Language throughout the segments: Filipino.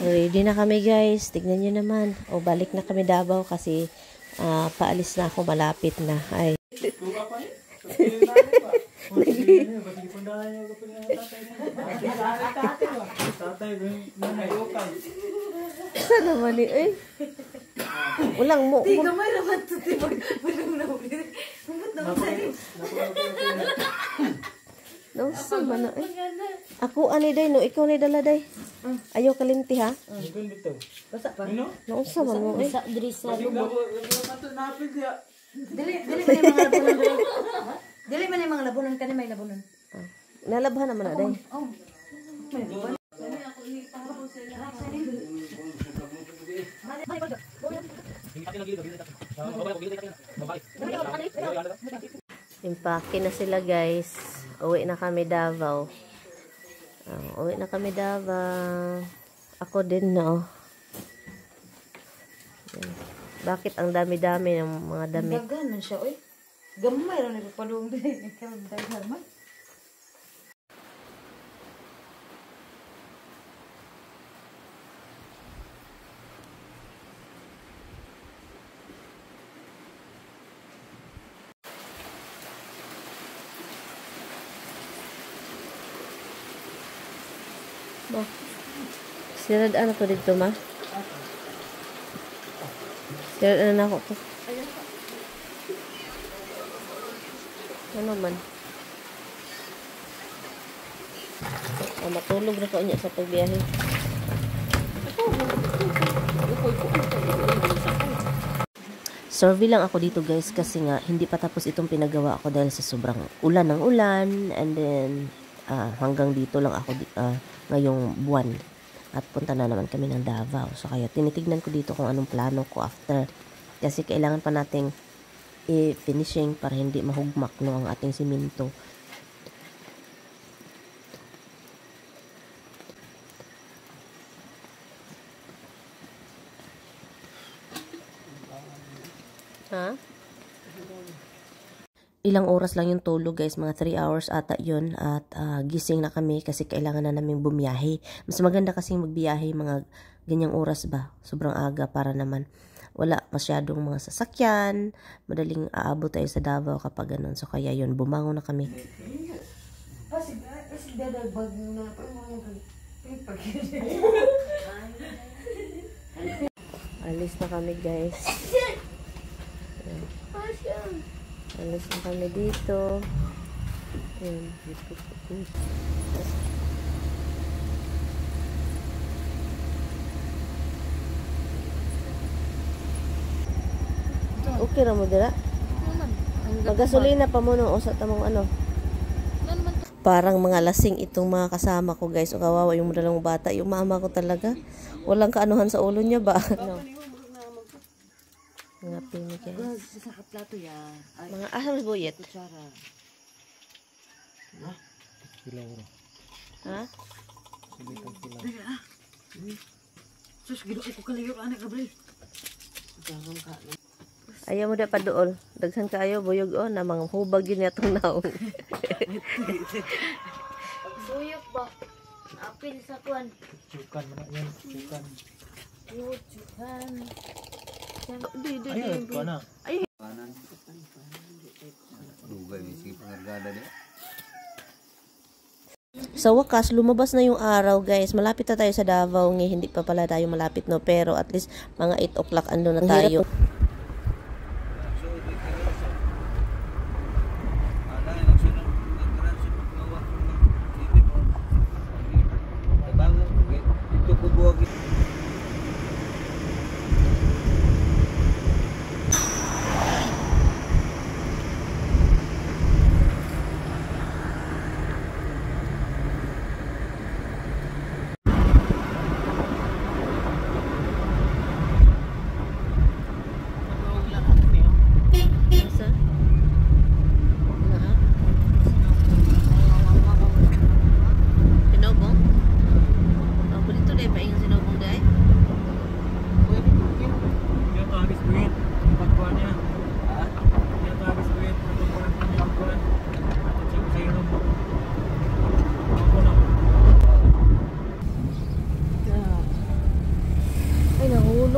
Ready na kami guys. Tignan nyo naman. O balik na kami Davao kasi paalis na ako. Malapit na. Ay. Saan naman ni? Eh? Ulang mo. Di gamay naman ito. Walang nauli. Humot naman sa'yo. Saan man na? Ako ani day no. Ikaw ni dala day. Ayaw kalimti ha? Basa pa? Nausa man mo eh. Basa diri sa lubot. Dili man yung mga labunan. Dili man yung mga labunan. Kani may labunan. Nalabhan naman na day. Oh. May labunan. Impake na sila guys. Uwi na kami Davao. Uwi na kami Davao. Ako din no. Bakit ang dami-dami ng mga damit? Dagan man siya oy. Gamay ra ni palung din. Dagan man. Ba? Siradaan ako dito, ma. Siradaan ako to. Ano man? Matulog na ko niya sa pagbiyahe. Survey lang ako dito guys kasi nga hindi pa tapos itong pinagawa ko dahil sa sobrang ulan ng ulan and then hanggang dito lang ako ngayong buwan at punta na naman kami ng Davao. So kaya tinitignan ko dito kung anong plano ko after kasi kailangan pa nating i-finishing para hindi mahugmak no ang ating simento. Ha? Ilang oras lang yung tulog guys, mga 3 hours ata yun at gising na kami kasi kailangan na namin bumiyahe. Mas maganda kasing magbiyahe mga ganyang oras ba, sobrang aga para naman wala masyadong mga sasakyan, madaling aabot tayo sa Davao kapag ganun. So kaya yun, bumangon na kami. Alis na kami guys. Alis na kami dito. Ayan. Okay ra mo dira? Magasolina pa mo no usa ta mong ano. Parang mga lasing itong mga kasama ko guys. O kawawa yung dalawang bata. Yung mama ko talaga. Walang kaanuhan sa ulo niya ba? No. Mga pini guys. Sa plato ya. Mga ahal buyet. Kutsara. Ha? Sus gido ko kalayo anak Gabriel. Ayaw mo da pa dool. Daghan kaayo buyog o na mga hubag yun yatong naong. Buyog ba? Apil sa kuan. Cukan mana yan? Cukan. Cukan. Ayun, ito na. Dugay ni sige pangargada niya. Sa wakas, lumabas na yung araw guys. Malapit na tayo sa Davao. Ngayon, hindi pa pala tayo malapit no. Pero at least mga 8 o'clock ando na tayo.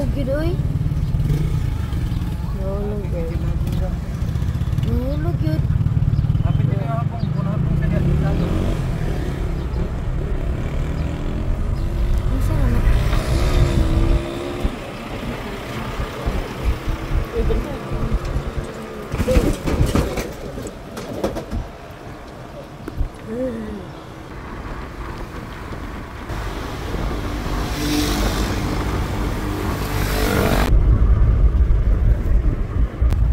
Nahulog yun, oy. Nahulog yun. Nahulog yun. Kapit nyo yung hapong, punahon kong kanya dito. Masa naman?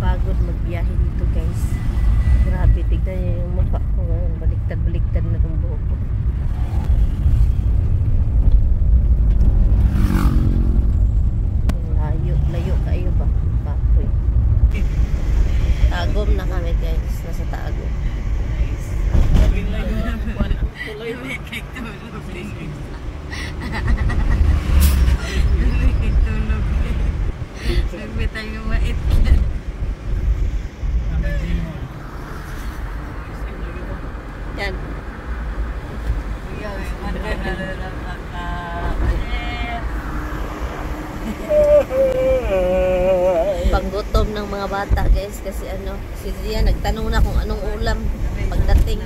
Pagod magbiyahe dito guys. Grabe, tignan niyo yung mukha ko ngayon. Baliktad-baliktad na itong buhok ko. Layo kayo ba? Papoy. Tagom na kami guys. Nasa Tagom. Nagbitay yung mait. Yan. Panggutom ng mga bata guys. Kasi ano, si Zia nagtanong na kung anong ulam pagdating.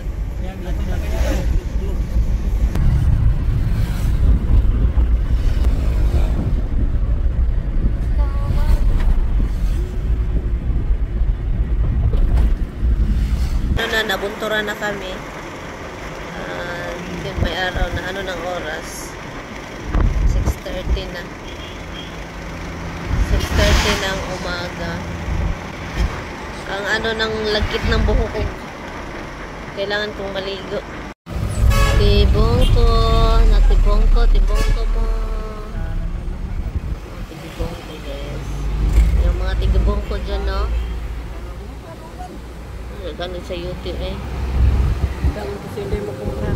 Nabunturan na kami. May araw na ano ng oras. 6:30 na. 6:30 ng umaga. Ang ano ng lagkit ng buhok ko. Kailangan kong maligo. Tibong ko. Natibong ko. Tibong ko mo. Tibong ko guys. Yung mga tigibong ko dyan no. Ganun sa YouTube eh. Ganun kasi hindi mo kumura.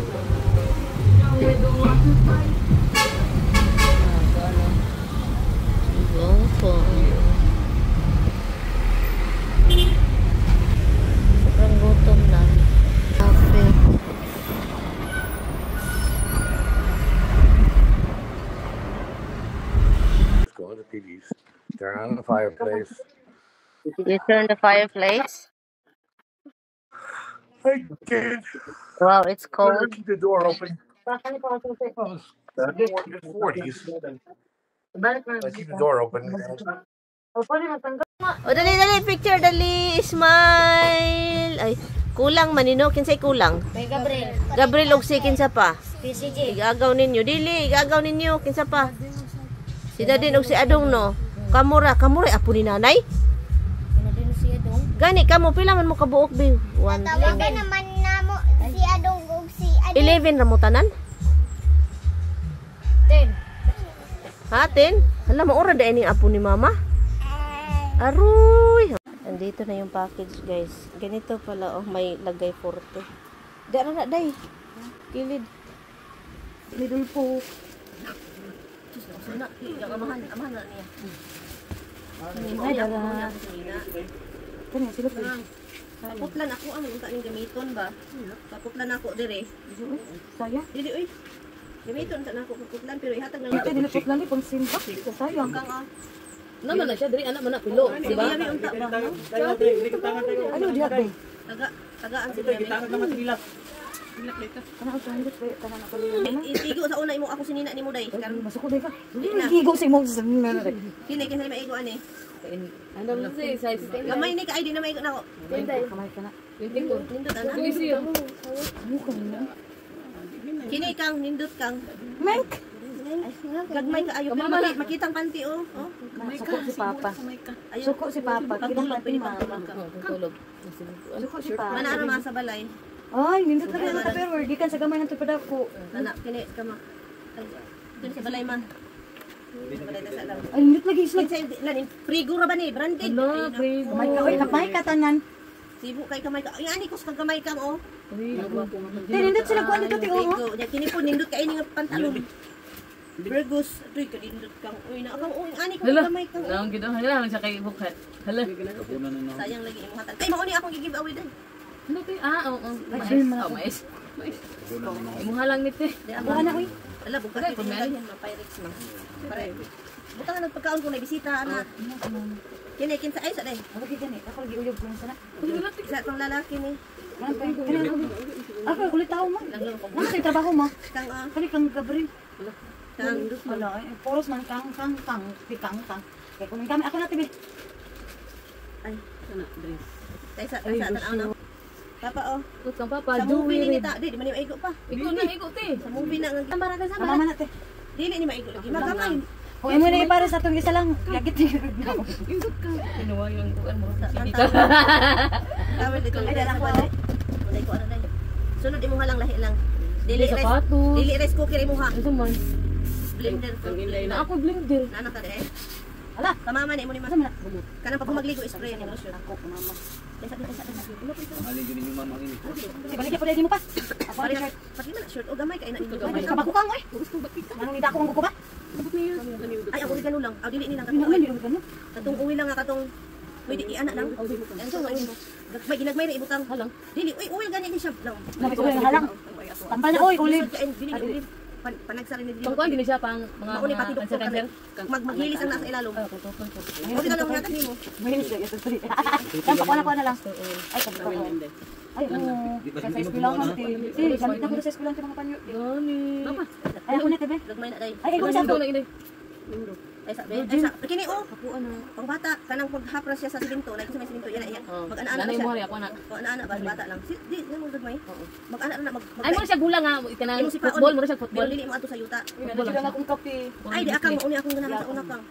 Bongko. Sobrang gutom na. Cafe. Go to the TVs. Turn on the fireplace. You turn the fireplace? I did. Wow, it's cold. Keep the door open. It's 40s. I keep the door open. O, dali, picture, dali. Smile. Ay, kulang manino. Kinsay kulang? May Gabriel. Gabriel, og si kinsa pa? PCJ. Igagaw ninyo. Dili, igagaw ninyo. Kinsa pa? Si Dadin og si Adong, no? Kamura, apo ni nanay? Ano din siya dong? Gani, kamo, pila man mo kabuok, Bill? 1, Tawagan naman na mo si Adong ug si 11 ramutanan? 10. Ha, 10? Hala, maura da ini apo ni mama? Aruy! Andito na yung package, guys. Ganito pala, oh, may lagay 40. Di na, day. Kilid. Middle po. Sana, amahan na niya. Ay, dara. Kanya sila po. Paputlan ako, ano yung kaning gamiton ba? Paputlan ako, dire. Saya. Dili, uy. Gamiton sa nako paputlan, pero ihatag lang Ito dinapot lang ni pang simba. Sayang. kang, ah. Naman na siya diri anak man na pilo, di Di ba? ba? Unta ba? Ano diha ba? Tagaan si Bebe. Kana sa hindi pa kana na pala. Igo sa una imo ako sinina nimo day. Karon Masuk ko dai ka. Gigo sa mo sa nila na. kini kinsa maigo ani. Ano lang say size. Gamay ni ka ID na maigo nako. Kamay ka na. Nindot ana. Ano ka na? Kini kang nindot kang. Menk. Gagmay ka ayo makitang panty oh. Oh. Suko si Papa. Ayo. Suko si Papa. Pagtulog Kinapin pa Mama. Tulog. Suko si Papa. Mana ano mga sa balay. Ay, nindot na rin pero gikan sa gamay ng tupada ko. Ana kini kama. Ay, dun sa balay man. Sa balay ta sa alam. Ay, nindot lagi sila. Kinsa lanin frigo ra ba ni branded. Kamay ka, oy, kamay ka tanan. Sibo kay kamay ka. Ay ani ko sa kamay kang oh. Nindot sila kuan dito ti oh. Frigo. Ya kini po nindot kay ini nga pantalon. Burgos, adoy ka nindot kang. Uy na akong uy ani ko sa kamay kang. Lang gid hala lang sa kay bukat. Hala. Sayang lagi imo hatag. Ay mao ni akong gi-give away dai. Ano kay oo. Ay, Mais. Imuha lang nito eh. Di ako na, uy. Ala, bukas Pare, ito yung pumeli. ganyan, ma-pyrex na. Pare. Buta nga nagpagkaon kung may bisita, anak. Kini, kinsa ay sa day. Ako gigyan eh. Ako giuyog ko sana. Isa pang lalaki ni. Ako kulit tao mo. Ano sa trabaho mo? Kang, Kani kang Gabriel. kang, Wala, poros man kang pikang. Kaya kung kami ako na tibi. ay, Sana, dress. sa tanaw na. Papa, oh. Ikot kang papa, Sa movie Joey. ni Nita, di man ni maigo pa. Ikot na, ikot eh. Sa movie na, ang tambara ka sama. Mama natin. Dili ni maigo lagi. Magamay. Kung imo na para sa itong isa lang, yagit ni Ikot ka. Kinuha yung kuan mo. Ang Dito. tawel dito. Ay, dala ko, Balay. Balay ko, ano na yun. Sunod imuha lang, lahi lang. Dili rice. Sapatos. Dili rice cooker imuha. Ano man? Blender. Na ako blender. Nana ka de. Ala, Kamama ni mo ni ma. asa man. Kanang pag magligo spray ni lotion. Ako mama. Desa. Maligyan ninyo mama ini. Si balik po dili mo pa. Ako Pare ni shirt. pati man shirt o gamay kay na ini. Ay, kabako kang oy. Nanong nida ko ang guko ba? Ay ako gano lang. Aw dili ni lang Ano katong. man gano? Katong uwi lang nga katong pwede i-ana lang. Ano to uwi mo? May ginagmay na ibutang. Halang. Dili uy uwi gani ni siya lang. Nabi ko yung halang. Tampal na oy, ulit. Dili panagsarin ni Pang kuan din siya pang mga Mauni pati doktor cancer. maghilis ang nasa ilalom. Ah, tutupon ko. Uwi ka lang nga tani mo. Mahinis ka ito. Tampa ko na lang. Ay, kabako ko. Ay, sa eskwela ko si gamit na ko sa eskwela ng mga panyo. Gani. Ay, ako na tibi. Gagmay na day. Ay, ikaw sa Ito na inay. Ay sa kini oh. Pang bata kanang paghapras siya sa simento, like sa may simento yan iya. Mag-ana Nanay siya. mo rin ako na. Mag-ana ba bata lang. Di mo gagmay. Mag-ana na Ay mo siya gulang nga kanang Imo si Paon. football mo siya Pero football. dili mo ato sa yuta. Football lang akong kape. Ay di akang mauni akong ganahan sa una kang.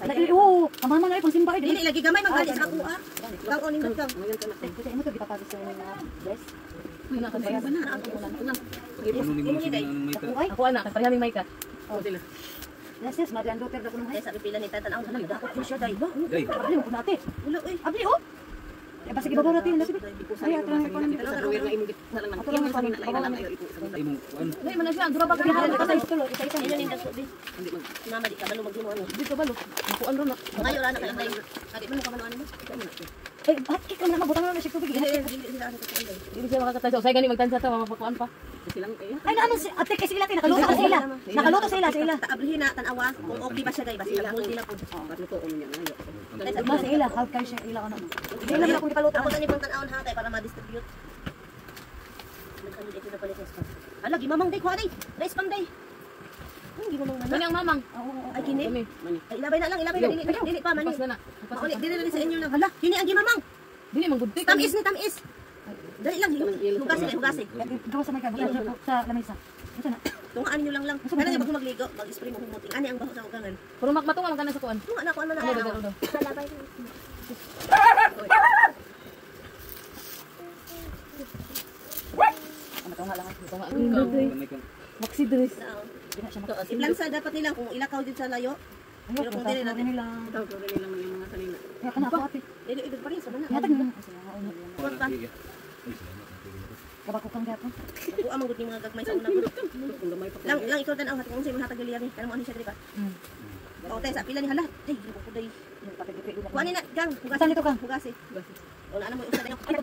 Ay, oo, kamama na ay pang simba ay Dili lagi gamay maggali sa ako ah. Kang oning kang. Kasi imo to gipapagis sa mga dress. Wala ka ba? Ano ni mo sila ng may Ay, Ako anak, parehang may ka. yes, Marian Duterte ko nung Ay sa pipila ni tatan ang kanang dako ko siya day. Ba? Day. Abli mo natin. Ulo eh. Abli oh. Eh basta gibabaw natin na sige. Ay, ato lang ko lang. Pero kanang Ato lang ko lang. Ay mo kuan. Nay man na siya, dura ba ka Kaya na ka sa istulo, isa-isa. Inyo ning dako di. Mama di ka balo magimo ano. dito ba lo? Kuan ro na. Ngayo ra na kay day. Adi mo ka manuan mo. Eh, bakit ikaw na mabutang na siya tubig? Dili dili sila ano ko day. Dili siya makakatayo. Say gani magtansa ta mapakuan pa. Ay, naman si ate kasi sila nakaluto ka sila. Nakaluto sila. Taablihin na tanawa kung okay ba siya day basta multi na pud. Mas ila, how kay siya ila ano. Ila na kung ikaluto. Ako tani pang tanawon ha kay para ma-distribute. Nagkano dito na pala test pa. Ala gimamang day ko day. Rice pang day. Gimamang man. Kani ang mamang. Ay kini. Kami. Ay ilabay na lang, ilabay na dili pa mani. Pas na na. Mauli dili na sa inyo lang. Hala, kini ang gimamang. Dili man gud. Tamis ni tamis. Dali lang, hugasi. Gawa sa may kabutan sa lamesa. Ito na. Tungaan niyo lang. Kaya nga bago magligo, mag-spray mo humuting. Ani ang baho sa ugangan. Puro magmatunga man kana sa kuan. Tunga na ko ano na. Ano daw daw. Lalabay. Matunga lang. Matunga. May kan. Maxi dress. Implansa dapat nila kung ilakaw din sa layo. Pero kung dili natin nila. Kaya kana ako ate. dili ibig pa rin sa mana. Yatag mo. Kuwan pa. Kabako kang gato. Ako amang gud ni mga gagmay sa una gud. Lang ikaw tan ang hatag mo sa mga hatag gali ani. Kanang mo ani siya diri pa. O tay sa pila ni hala. Ay, dili ko day. Kuan ni na gang, hugasi. Saan dito, gang? Hugasi. Wala na mo usa tayo.